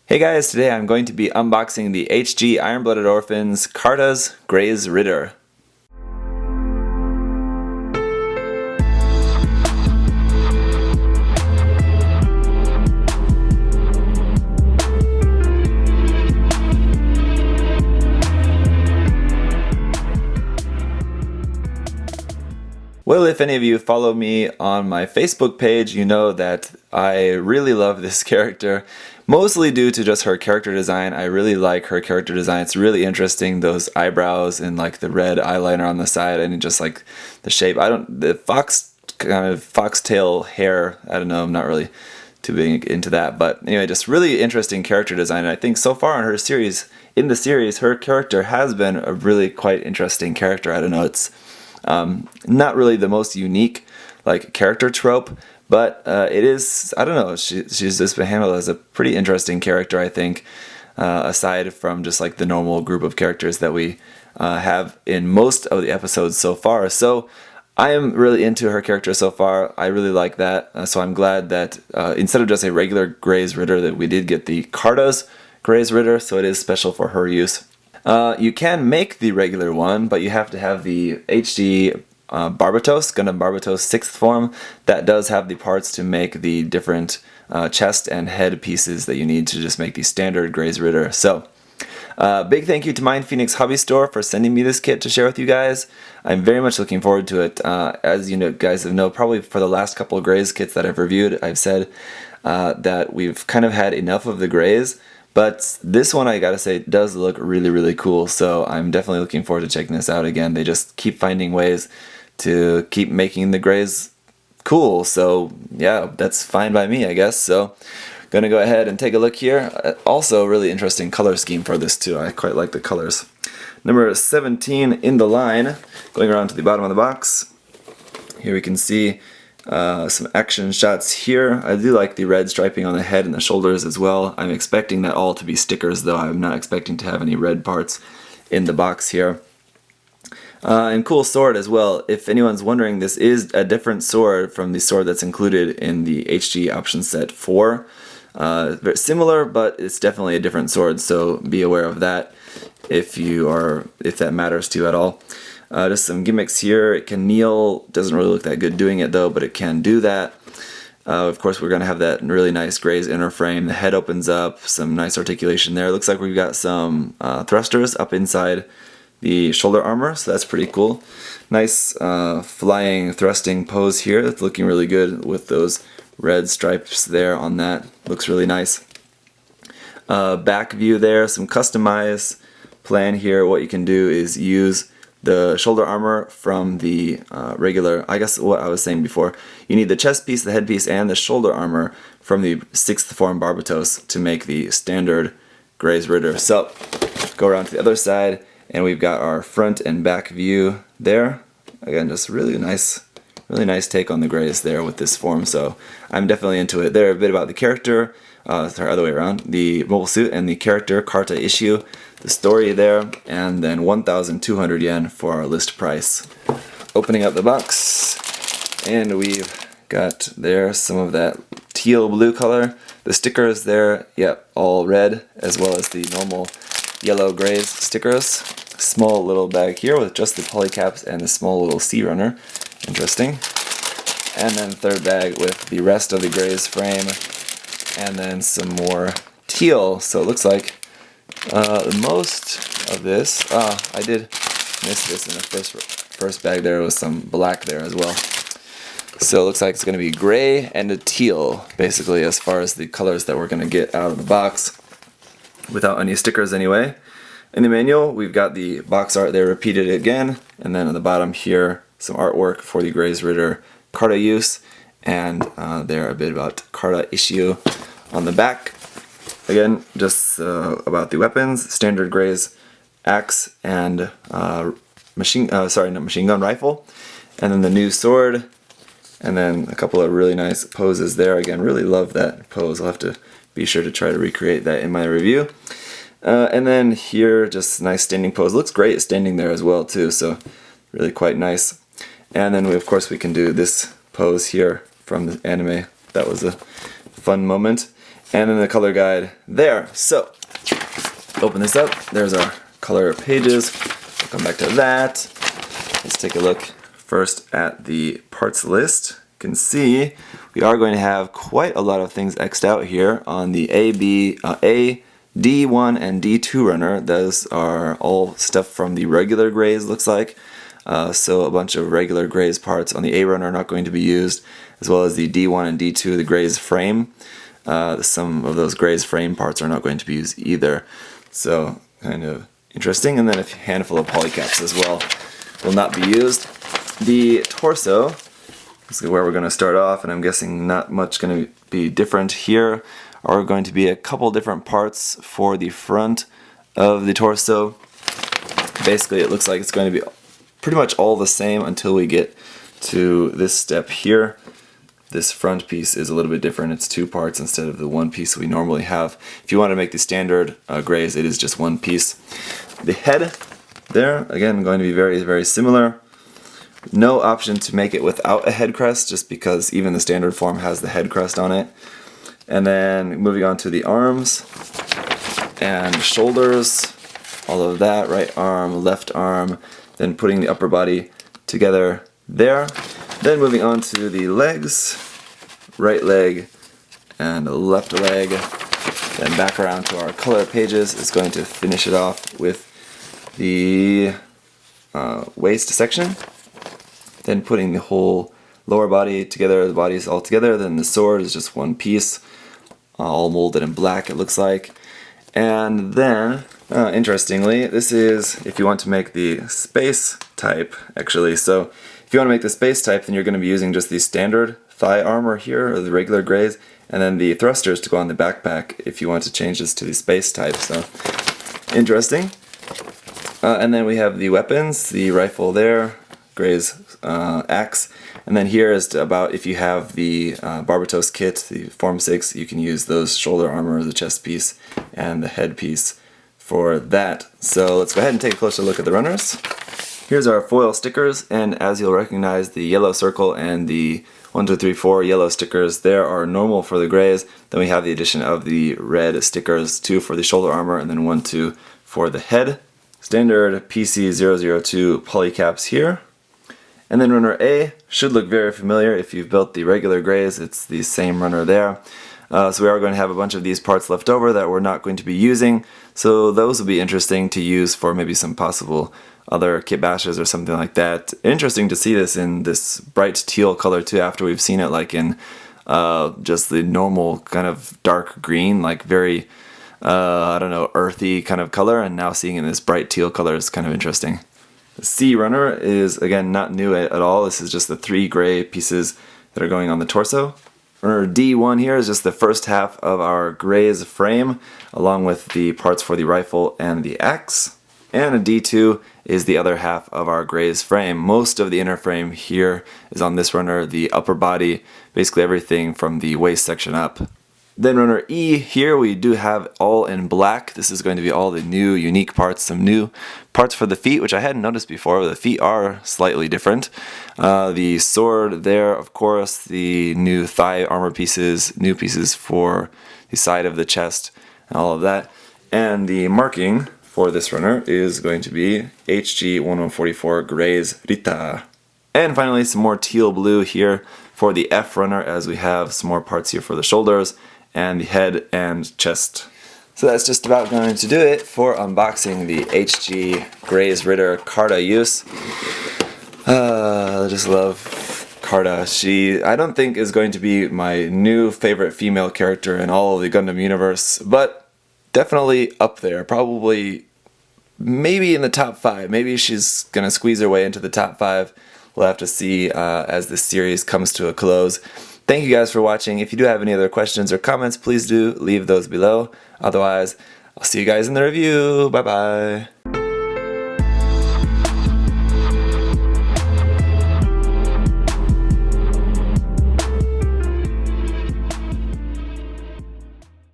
Hey guys, today I'm going to be unboxing the HG Iron-Blooded Orphans Carta's Graze Ritter. Well, if any of you follow me on my Facebook page, you know that I really love this character, mostly due to just her character design. I really like her character design. It's really interesting, those eyebrows and like the red eyeliner on the side and just like the shape. The foxtail hair, I don't know, I'm not really too big into that, but anyway, just really interesting character design. And I think so far in the series, her character has been a really quite interesting character. I don't know, it's not really the most unique like character trope, but it is, I don't know, she's just been handled as a pretty interesting character, I think, aside from just like the normal group of characters that we have in most of the episodes so far. So I am really into her character so far. I really like that, so I'm glad that instead of just a regular Graze Ritter, that we did get the Carta's Graze Ritter, so it is special for her use. You can make the regular one, but you have to have the HG Barbatos, Gundam Barbatos 6th form. That does have the parts to make the different chest and head pieces that you need to just make the standard Graze Ritter. So, big thank you to MindFenix Hobby Store for sending me this kit to share with you guys. I'm very much looking forward to it. As you know, guys have known, probably for the last couple of Graze kits that I've reviewed, I've said that we've kind of had enough of the Graze. But this one, I gotta say, does look really, really cool, so I'm definitely looking forward to checking this out again. They just keep finding ways to keep making the Graze cool, so yeah, that's fine by me, I guess. So, gonna go ahead and take a look here. Also, really interesting color scheme for this too. I quite like the colors. Number 17 in the line, going around to the bottom of the box. Here we can see some action shots here. I do like the red striping on the head and the shoulders as well. I'm expecting that all to be stickers, though. I'm not expecting to have any red parts in the box here. And cool sword as well. If anyone's wondering, this is a different sword from the sword that's included in the HG option set 4. Very similar, but it's definitely a different sword, so be aware of that if that matters to you at all. Just some gimmicks here. It can kneel. Doesn't really look that good doing it though, but it can do that. Of course, we're going to have that really nice Graze inner frame. The head opens up. Some nice articulation there. Looks like we've got some thrusters up inside the shoulder armor, so that's pretty cool. Nice flying thrusting pose here. That's looking really good with those red stripes there on that. Looks really nice. Back view there. Some customized plan here. What you can do is use the shoulder armor from the regular, I guess what I was saying before, you need the chest piece, the head piece, and the shoulder armor from the 6th form Barbatos to make the standard Graze Ritter. So, go around to the other side, and we've got our front and back view there. Again, just really nice take on the Graze there with this form, so I'm definitely into it. There, a bit about the character, sorry, other way around, the mobile suit and the character, Carta issue, the story there, and then 1,200 yen for our list price. Opening up the box, and we've got there some of that teal blue color. The stickers there, yep, all red, as well as the normal yellow Graze stickers. Small little bag here with just the polycaps and the small little sea runner. Interesting. And then third bag with the rest of the Graze frame, and then some more teal. So it looks like most of this, I did miss this in the first bag. There was some black there as well. So it looks like it's going to be gray and a teal, basically, as far as the colors that we're going to get out of the box, without any stickers anyway. In the manual, we've got the box art there repeated again, and then on the bottom here, some artwork for the Graze Ritter Carta use, and there a bit about Carta issue on the back. Again, just about the weapons: standard Graze axe and machine gun rifle, and then the new sword, and then a couple of really nice poses there. Again, really love that pose. I'll have to be sure to try to recreate that in my review. And then here, just nice standing pose. Looks great standing there as well too, so really quite nice. And then of course we can do this pose here from the anime. That was a fun moment. and then the color guide there. So, open this up. There's our color pages. We'll come back to that. Let's take a look first at the parts list. You can see we are going to have quite a lot of things X'd out here on the A, D1 and D2 runner. Those are all stuff from the regular Graze, looks like. So a bunch of regular Graze parts on the A runner are not going to be used, as well as the D1 and D2, the Graze frame. Some of those Graze frame parts are not going to be used either. So kind of interesting. And then a handful of polycaps as well will not be used. The torso, this is where we're going to start off, and I'm guessing not much going to be different here. Are going to be a couple different parts for the front of the torso. Basically, it looks like it's going to be pretty much all the same until we get to this step here. This front piece is a little bit different. It's two parts instead of the one piece we normally have. If you want to make the standard Graze, it is just one piece. The head there, again, going to be very, very similar. No option to make it without a head crest, just because even the standard form has the head crest on it. And then moving on to the arms and shoulders, all of that, right arm, left arm, then putting the upper body together there. Then moving on to the legs, right leg and left leg. Then back around to our color pages is going to finish it off with the waist section. Then putting the whole lower body together, the bodies all together. Then the sword is just one piece, all molded in black, it looks like. And then, interestingly, this is if you want to make the space type, actually. So if you want to make the space type, then you're going to be using just the standard thigh armor here, or the regular Graze, and then the thrusters to go on the backpack if you want to change this to the space type. So, interesting. And then we have the weapons, the rifle there, Graze axe, and then here is about if you have the Barbatos kit, the Form 6, you can use those shoulder armor, the chest piece, and the head piece for that. So let's go ahead and take a closer look at the runners. Here's our foil stickers, and as you'll recognize, the yellow circle and the 1, 2, 3, 4 yellow stickers there are normal for the Graze. Then we have the addition of the red stickers, 2 for the shoulder armor and then 1, 2 for the head. Standard PC002 polycaps here. And then runner A should look very familiar if you've built the regular Graze. It's the same runner there. So we are going to have a bunch of these parts left over that we're not going to be using. So those will be interesting to use for maybe some possible other kit bashes or something like that. Interesting to see this in this bright teal color too, after we've seen it like in just the normal kind of dark green, like very, I don't know, earthy kind of color, and now seeing it in this bright teal color is kind of interesting. The C runner is, again, not new at all. This is just the 3 gray pieces that are going on the torso. Runner D1 here is just the first half of our Graze frame, along with the parts for the rifle and the axe. And a D2 is the other half of our Graze frame. Most of the inner frame here is on this runner, the upper body, basically everything from the waist section up. Then runner E, here we do have all in black. This is going to be all the new unique parts, some new parts for the feet, which I hadn't noticed before. The feet are slightly different. The sword there, of course, the new thigh armor pieces, new pieces for the side of the chest, and all of that. And the marking for this runner is going to be HG1144 Graze Ritter. And finally, some more teal blue here for the F runner, as we have some more parts here for the shoulders and the head and chest. So that's just about going to do it for unboxing the HG Graze Ritter Carta use. I just love Carta. She, I don't think, is going to be my new favorite female character in all of the Gundam universe, but definitely up there. Probably, maybe in the top 5. Maybe she's going to squeeze her way into the top 5. We'll have to see as this series comes to a close. Thank you guys for watching. If you do have any other questions or comments, please do leave those below. Otherwise, I'll see you guys in the review. Bye bye.